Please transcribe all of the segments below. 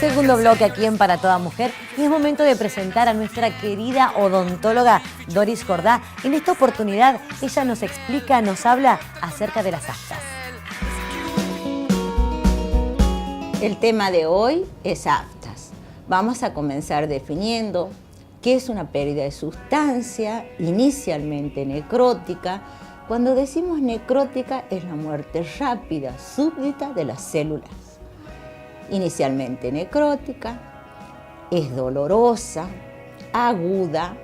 Segundo bloque aquí en Para Toda Mujer y es momento de presentar a nuestra querida odontóloga Doris Jordá. En esta oportunidad ella nos explica, nos habla acerca de las aftas. El tema de hoy es aftas. Vamos a comenzar definiendo qué es una pérdida de sustancia, inicialmente necrótica. Cuando decimos necrótica es la muerte rápida, súbdita de las células. Inicialmente necrótica, es dolorosa, aguda,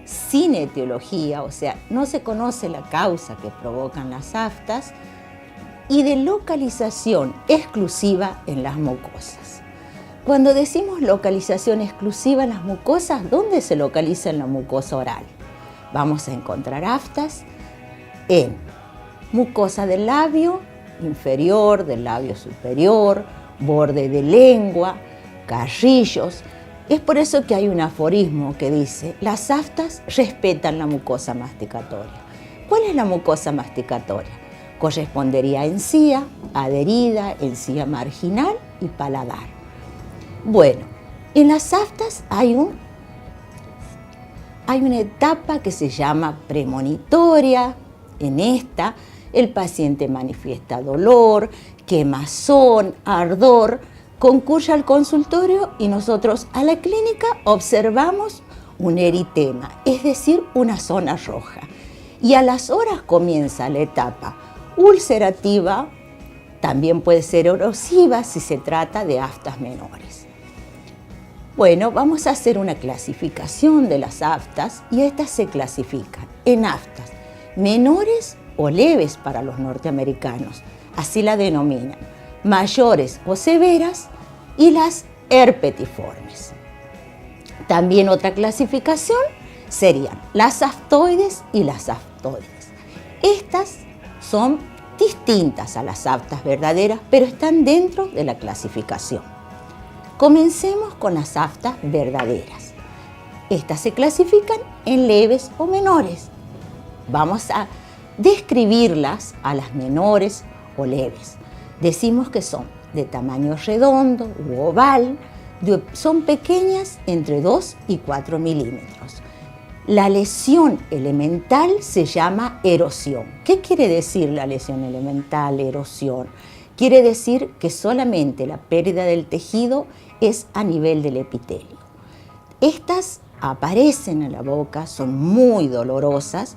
sin etiología, o sea, no se conoce la causa que provocan las aftas, y de localización exclusiva en las mucosas. Cuando decimos localización exclusiva en las mucosas, ¿dónde se localiza en la mucosa oral? Vamos a encontrar aftas en mucosa del labio inferior, del labio superior, borde de lengua, carrillos. Es por eso que hay un aforismo que dice: las aftas respetan la mucosa masticatoria. ¿Cuál es la mucosa masticatoria? Correspondería a encía, adherida, encía marginal y paladar. Bueno, en las aftas hay una etapa que se llama premonitoria. En esta, el paciente manifiesta dolor, quemazón, ardor, concurre al consultorio y nosotros a la clínica observamos un eritema, es decir, una zona roja. Y a las horas comienza la etapa ulcerativa, también puede ser erosiva si se trata de aftas menores. Bueno, vamos a hacer una clasificación de las aftas y estas se clasifican en aftas menores o leves para los norteamericanos, así la denominan, mayores o severas y las herpetiformes. También otra clasificación serían las aftoides y las aftoides. Estas son distintas a las aftas verdaderas, pero están dentro de la clasificación. Comencemos con las aftas verdaderas. Estas se clasifican en leves o menores. Vamos a describirlas a las menores o leves. Decimos que son de tamaño redondo u oval, son pequeñas entre 2 y 4 milímetros. La lesión elemental se llama erosión. ¿Qué quiere decir la lesión elemental, erosión? Quiere decir que solamente la pérdida del tejido es a nivel del epitelio. Estas aparecen en la boca, son muy dolorosas,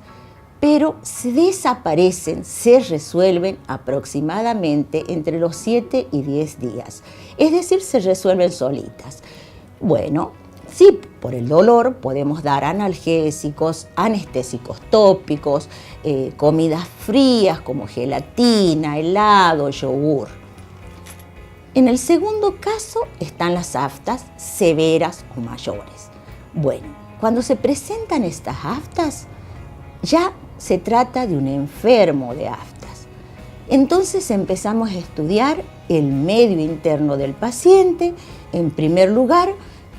pero se desaparecen, se resuelven aproximadamente entre los 7 y 10 días. Es decir, se resuelven solitas. Bueno, sí, por el dolor podemos dar analgésicos, anestésicos tópicos, comidas frías como gelatina, helado, yogur. En el segundo caso están las aftas severas o mayores. Bueno, cuando se presentan estas aftas, ya se trata de un enfermo de aftas. Entonces empezamos a estudiar el medio interno del paciente. En primer lugar,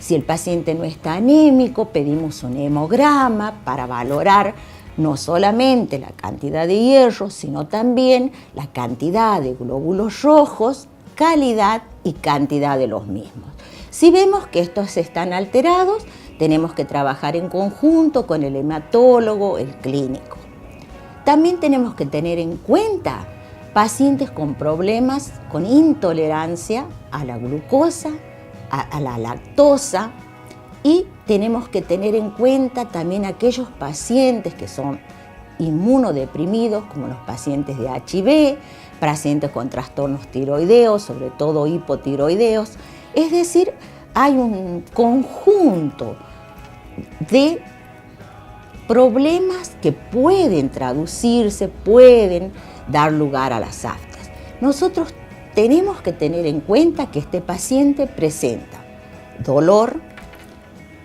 si el paciente no está anémico, pedimos un hemograma para valorar no solamente la cantidad de hierro, sino también la cantidad de glóbulos rojos, calidad y cantidad de los mismos. Si vemos que estos están alterados, tenemos que trabajar en conjunto con el hematólogo, el clínico. También tenemos que tener en cuenta pacientes con problemas, con intolerancia a la glucosa, a la lactosa, y tenemos que tener en cuenta también aquellos pacientes que son inmunodeprimidos, como los pacientes de HIV, pacientes con trastornos tiroideos, sobre todo hipotiroideos. Es decir, hay un conjunto de problemas que pueden traducirse, pueden dar lugar a las aftas. Nosotros tenemos que tener en cuenta que este paciente presenta dolor,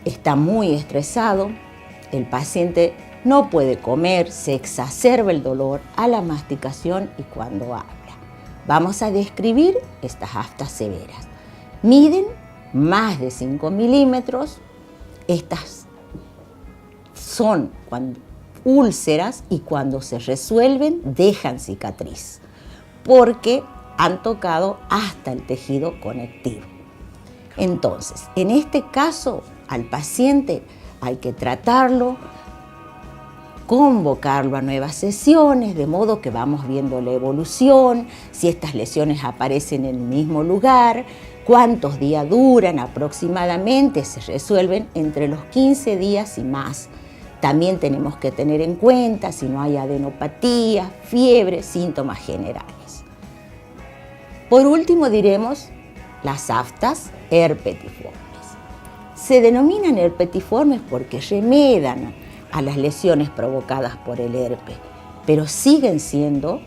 está muy estresado, el paciente no puede comer, se exacerba el dolor a la masticación y cuando habla. Vamos a describir estas aftas severas. Miden más de 5 milímetros, estas son úlceras y cuando se resuelven dejan cicatriz porque han tocado hasta el tejido conectivo. Entonces, en este caso, al paciente hay que tratarlo, convocarlo a nuevas sesiones, de modo que vamos viendo la evolución, si estas lesiones aparecen en el mismo lugar, cuántos días duran aproximadamente, se resuelven entre los 15 días y más. También tenemos que tener en cuenta si no hay adenopatía, fiebre, síntomas generales. Por último diremos las aftas herpetiformes. Se denominan herpetiformes porque remedan a las lesiones provocadas por el herpes, pero siguen siendo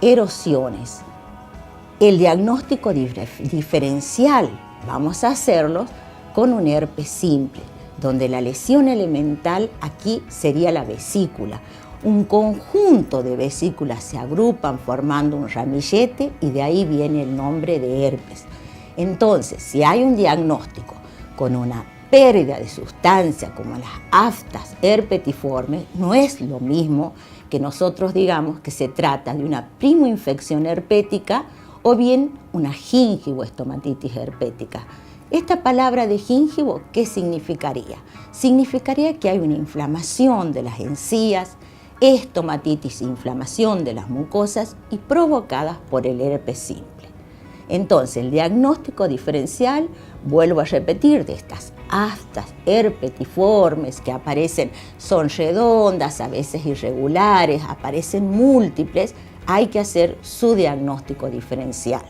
erosiones. El diagnóstico diferencial vamos a hacerlo con un herpes simple, donde la lesión elemental aquí sería la vesícula. Un conjunto de vesículas se agrupan formando un ramillete y de ahí viene el nombre de herpes. Entonces, si hay un diagnóstico con una pérdida de sustancia como las aftas herpetiformes, no es lo mismo que nosotros digamos que se trata de una primoinfección herpética o bien una gingivoestomatitis herpética. Esta palabra de gingivo, ¿qué significaría? Significaría que hay una inflamación de las encías, estomatitis, inflamación de las mucosas y provocadas por el herpes simple. Entonces, el diagnóstico diferencial, vuelvo a repetir, de estas aftas herpetiformes que aparecen, son redondas, a veces irregulares, aparecen múltiples, hay que hacer su diagnóstico diferencial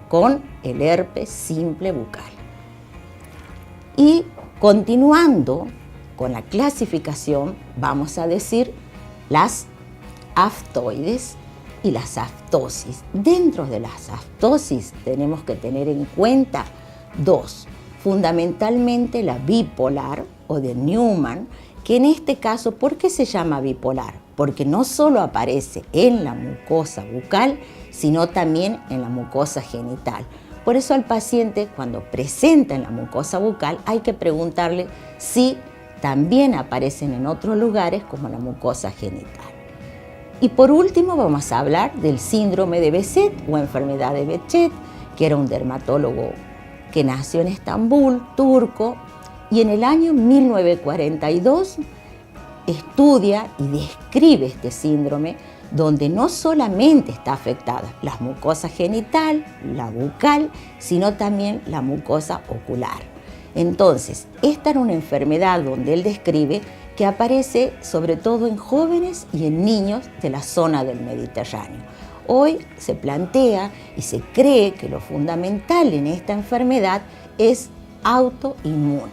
con el herpes simple bucal. Y continuando con la clasificación, vamos a decir las aftoides y las aftosis. Dentro de las aftosis tenemos que tener en cuenta dos, fundamentalmente la bipolar o de Newman, que en este caso, ¿por qué se llama bipolar? Porque no solo aparece en la mucosa bucal, sino también en la mucosa genital. Por eso al paciente, cuando presenta en la mucosa bucal, hay que preguntarle si también aparecen en otros lugares como la mucosa genital. Y por último vamos a hablar del síndrome de Behçet o enfermedad de Behçet, que era un dermatólogo que nació en Estambul, turco, y en el año 1942 estudia y describe este síndrome, donde no solamente está afectada la mucosa genital, la bucal, sino también la mucosa ocular. Entonces, esta era una enfermedad donde él describe que aparece sobre todo en jóvenes y en niños de la zona del Mediterráneo. Hoy se plantea y se cree que lo fundamental en esta enfermedad es autoinmune.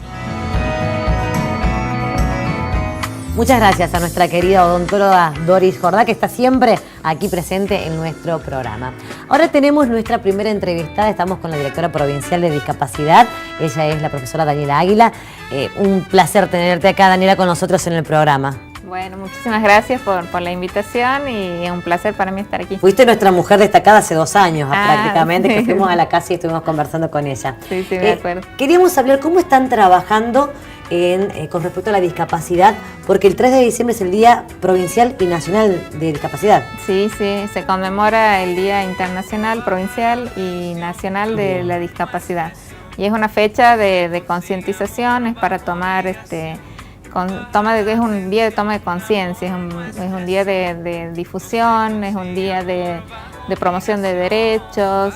Muchas gracias a nuestra querida odontóloga Doris Jordá, que está siempre aquí presente en nuestro programa. Ahora tenemos nuestra primera entrevistada, estamos con la directora provincial de discapacidad, ella es la profesora Daniela Águila. Un placer tenerte acá, Daniela, con nosotros en el programa. Bueno, muchísimas gracias por la invitación y es un placer para mí estar aquí. Fuiste nuestra mujer destacada hace 2 años prácticamente, que fuimos a la casa y estuvimos conversando con ella. Sí, me acuerdo. Queríamos hablar cómo están trabajando con respecto a la discapacidad, porque el 3 de diciembre es el Día Provincial y Nacional de Discapacidad. Sí, se conmemora el Día Internacional, Provincial y Nacional de la Discapacidad. Y es una fecha de concientización, es para tomar es un día de toma de conciencia, es un día de difusión, es un día de promoción de derechos,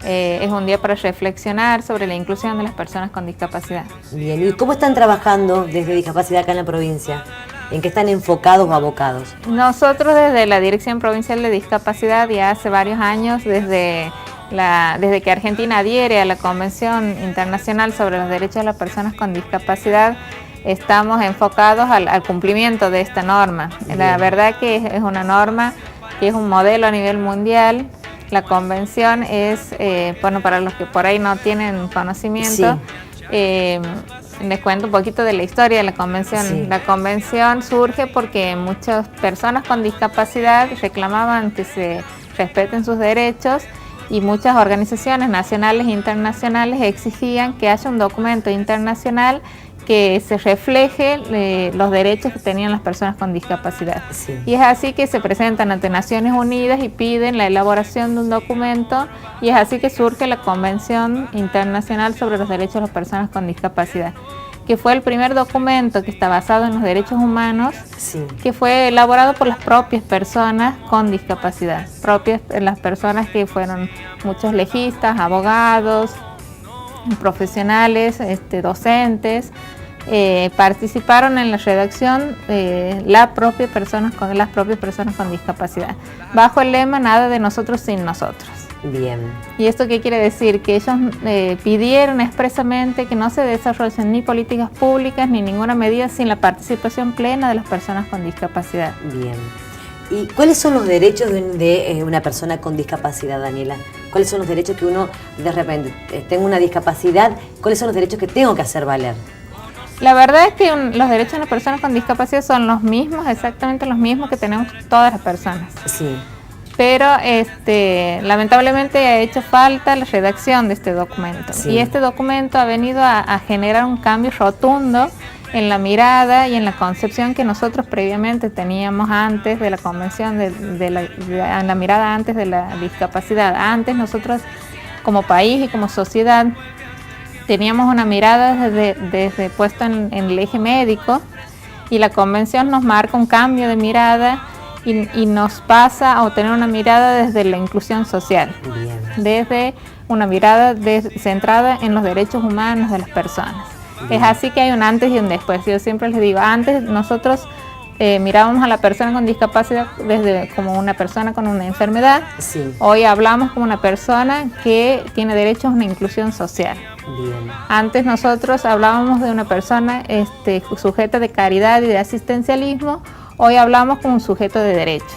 es un día para reflexionar sobre la inclusión de las personas con discapacidad. Bien, ¿y cómo están trabajando desde discapacidad acá en la provincia? ¿En qué están enfocados o abocados? Nosotros desde la Dirección Provincial de Discapacidad ya hace varios años, desde que Argentina adhiere a la Convención Internacional sobre los Derechos de las Personas con Discapacidad, estamos enfocados al cumplimiento de esta norma. Bien. La verdad que es una norma que es un modelo a nivel mundial. La convención es, para los que por ahí no tienen conocimiento, sí. Les cuento un poquito de la historia de la convención. Sí. La convención surge porque muchas personas con discapacidad reclamaban que se respeten sus derechos y muchas organizaciones nacionales e internacionales exigían que haya un documento internacional que se refleje los derechos que tenían las personas con discapacidad. Sí. Y es así que se presentan ante Naciones Unidas y piden la elaboración de un documento, y es así que surge la Convención Internacional sobre los Derechos de las Personas con Discapacidad, que fue el primer documento que está basado en los derechos humanos, Sí. que fue elaborado por las propias personas con discapacidad, las personas que fueron muchos legistas, abogados, profesionales, docentes, participaron en la redacción las propias personas con discapacidad, bajo el lema "Nada de nosotros sin nosotros". Bien. ¿Y esto qué quiere decir? Que ellos pidieron expresamente que no se desarrollen ni políticas públicas ni ninguna medida sin la participación plena de las personas con discapacidad. Bien. ¿Y cuáles son los derechos de una persona con discapacidad, Daniela? ¿Cuáles son los derechos que uno, de repente, tengo una discapacidad, cuáles son los derechos que tengo que hacer valer? La verdad es que los derechos de las personas con discapacidad son los mismos, exactamente los mismos que tenemos todas las personas. Sí. Pero lamentablemente ha hecho falta la redacción de este documento. Sí. Y este documento ha venido a generar un cambio rotundo en la mirada y en la concepción que nosotros previamente teníamos antes de la convención, en la mirada antes de la discapacidad. Antes nosotros como país y como sociedad teníamos una mirada desde puesta en el eje médico, y la convención nos marca un cambio de mirada y nos pasa a tener una mirada desde la inclusión social. Bien. Desde una mirada centrada en los derechos humanos de las personas. Bien. Es así que hay un antes y un después. Yo siempre les digo, antes nosotros mirábamos a la persona con discapacidad como una persona con una enfermedad. Sí. Hoy hablamos como una persona que tiene derecho a una inclusión social. Bien. Antes nosotros hablábamos de una persona sujeta de caridad y de asistencialismo. Hoy hablamos como un sujeto de derecho.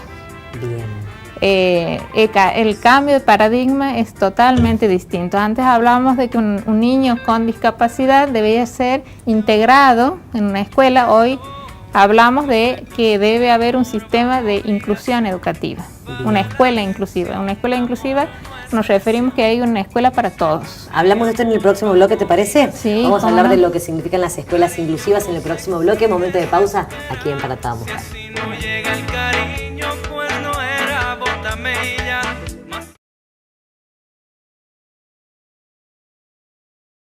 Bien. El cambio de paradigma es totalmente distinto. Antes hablábamos de que un niño con discapacidad debía ser integrado en una escuela. Hoy hablamos de que debe haber un sistema de inclusión educativa, una escuela inclusiva. Una escuela inclusiva nos referimos que hay una escuela para todos. Hablamos de esto en el próximo bloque, ¿te parece? Sí. Vamos a ¿cómo hablar no? de lo que significan las escuelas inclusivas en el próximo bloque. Momento de pausa aquí en Para Toda Mujer. No llega el